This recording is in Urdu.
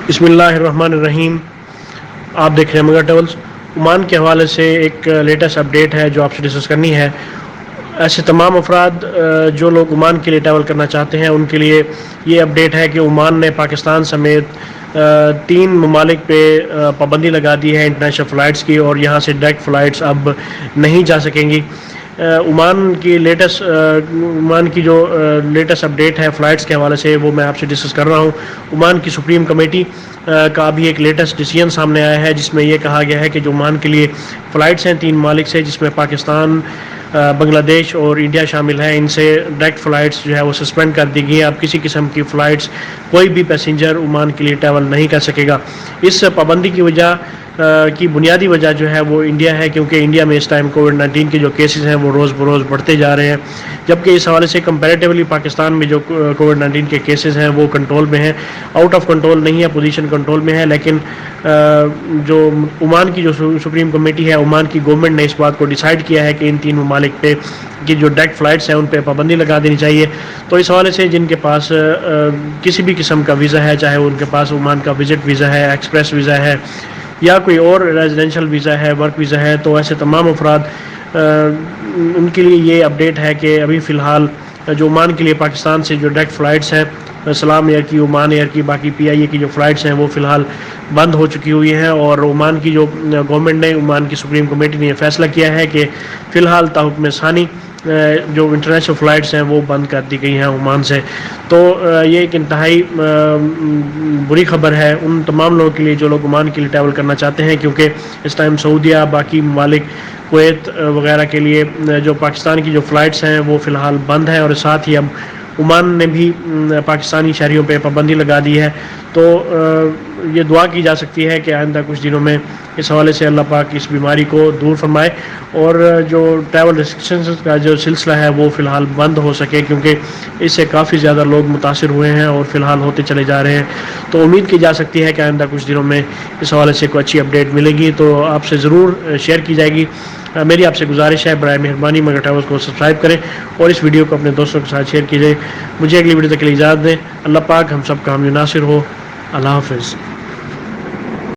بسم اللہ الرحمن الرحیم. آپ دیکھ رہے ہیں مگر ٹریولز. عمان کے حوالے سے ایک لیٹسٹ اپڈیٹ ہے جو آپ سے ڈسکس کرنی ہے. ایسے تمام افراد جو لوگ عمان کے لیے ٹریول کرنا چاہتے ہیں ان کے لیے یہ اپڈیٹ ہے کہ عمان نے پاکستان سمیت 3 ممالک پہ پابندی لگا دی ہے انٹرنیشنل فلائٹس کی، اور یہاں سے ڈائریکٹ فلائٹس اب نہیں جا سکیں گی. عمان کی جو لیٹسٹ اپڈیٹ ہے فلائٹس کے حوالے سے وہ میں آپ سے ڈسکس کر رہا ہوں. عمان کی سپریم کمیٹی کا بھی ایک لیٹسٹ ڈیسیژن سامنے آیا ہے جس میں یہ کہا گیا ہے کہ جو عمان کے لیے فلائٹس ہیں 3 ممالک سے، جس میں پاکستان، بنگلہ دیش اور انڈیا شامل ہے، ان سے ڈائریکٹ فلائٹس جو ہے وہ سسپینڈ کر دی گئی ہیں. اب کسی قسم کی فلائٹس کوئی بھی پیسنجر عمان کے لیے ٹریول نہیں کر سکے گا. اس پابندی کی بنیادی وجہ جو ہے وہ انڈیا ہے، کیونکہ انڈیا میں اس ٹائم کووڈ-19 کے جو کیسز ہیں وہ روز بروز بڑھتے جا رہے ہیں، جبکہ اس حوالے سے کمپیریٹیولی پاکستان میں جو کووڈ-19 کے کیسز ہیں وہ کنٹرول میں ہیں. آؤٹ آف کنٹرول نہیں ہے، پوزیشن کنٹرول میں ہے، لیکن جو عمان کی جو سپریم کمیٹی ہے، عمان کی گورنمنٹ نے اس بات کو ڈیسائیڈ کیا ہے کہ ان 3 ممالک پہ کی جو ڈائریکٹ فلائٹس ہیں ان پہ پابندی لگا دینی چاہیے. تو اس حوالے سے جن کے پاس کسی بھی قسم کا ویزا ہے، چاہے ان کے پاس عمان کا وزٹ ویزا ہے، ایکسپریس ویزا ہے یا کوئی اور ریزیڈینشل ویزا ہے، ورک ویزا ہے، تو ایسے تمام افراد ان کے لیے یہ اپڈیٹ ہے کہ ابھی فی الحال جو عمان کے لیے پاکستان سے جو ڈائریکٹ فلائٹس ہیں، سلام ایئر کی، عمان ایئر کی، باقی پی آئی اے کی جو فلائٹس ہیں وہ فی الحال بند ہو چکی ہوئی ہیں. اور عمان کی جو گورنمنٹ نے، عمان کی سپریم کمیٹی نے یہ فیصلہ کیا ہے کہ فی الحال تاحکم ثانی جو انٹرنیشنل فلائٹس ہیں وہ بند کر دی گئی ہیں عمان سے. تو یہ ایک انتہائی بری خبر ہے ان تمام لوگوں کے لیے جو لوگ عمان کے لیے ٹریول کرنا چاہتے ہیں، کیونکہ اس ٹائم سعودیہ، باقی ممالک، کویت وغیرہ کے لیے جو پاکستان کی جو فلائٹس ہیں وہ فی الحال بند ہیں، اور ساتھ ہی اب عمان نے بھی پاکستانی شہریوں پہ پابندی لگا دی ہے. تو یہ دعا کی جا سکتی ہے کہ آئندہ کچھ دنوں میں اس حوالے سے اللہ پاک اس بیماری کو دور فرمائے اور جو ٹریول ریسٹرکشنز کا جو سلسلہ ہے وہ فی الحال بند ہو سکے، کیونکہ اس سے کافی زیادہ لوگ متاثر ہوئے ہیں اور فی الحال ہوتے چلے جا رہے ہیں. تو امید کی جا سکتی ہے کہ آئندہ کچھ دنوں میں اس حوالے سے کوئی اچھی اپڈیٹ ملے گی تو آپ سے ضرور شیئر کی جائے گی. میری آپ سے گزارش ہے برائے مہربانی مگر ٹریولز کو سبسکرائب کریں اور اس ویڈیو کو اپنے دوستوں کے ساتھ شیئر کیجیے. مجھے اگلی ویڈیو تک کے لیے اجازت دیں. اللہ پاک ہم سب کا حامی ناصر ہو. اللہ حافظ.